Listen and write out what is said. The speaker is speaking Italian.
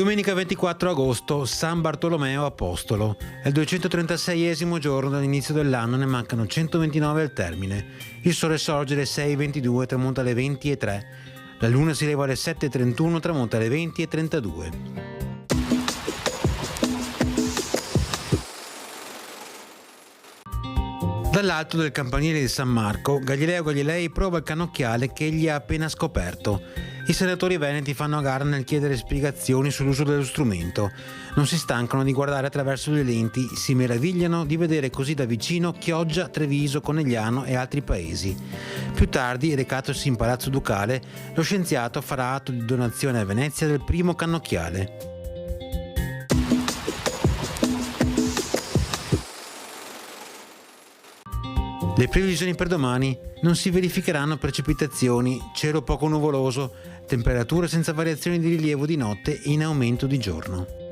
Domenica 24 agosto, San Bartolomeo Apostolo. È il 236esimo giorno dall'inizio dell'anno, ne mancano 129 al termine. Il sole sorge alle 6:22, tramonta alle 20:03. La luna si leva alle 7:31, tramonta alle 20:32. Dall'alto del campanile di San Marco, Galileo Galilei prova il cannocchiale che egli ha appena scoperto. I senatori veneti fanno a gara nel chiedere spiegazioni sull'uso dello strumento. Non si stancano di guardare attraverso le lenti, si meravigliano di vedere così da vicino Chioggia, Treviso, Conegliano e altri paesi. Più tardi, recatosi in Palazzo Ducale, lo scienziato farà atto di donazione a Venezia del primo cannocchiale. Le previsioni per domani: non si verificheranno precipitazioni, cielo poco nuvoloso, temperature senza variazioni di rilievo di notte e in aumento di giorno.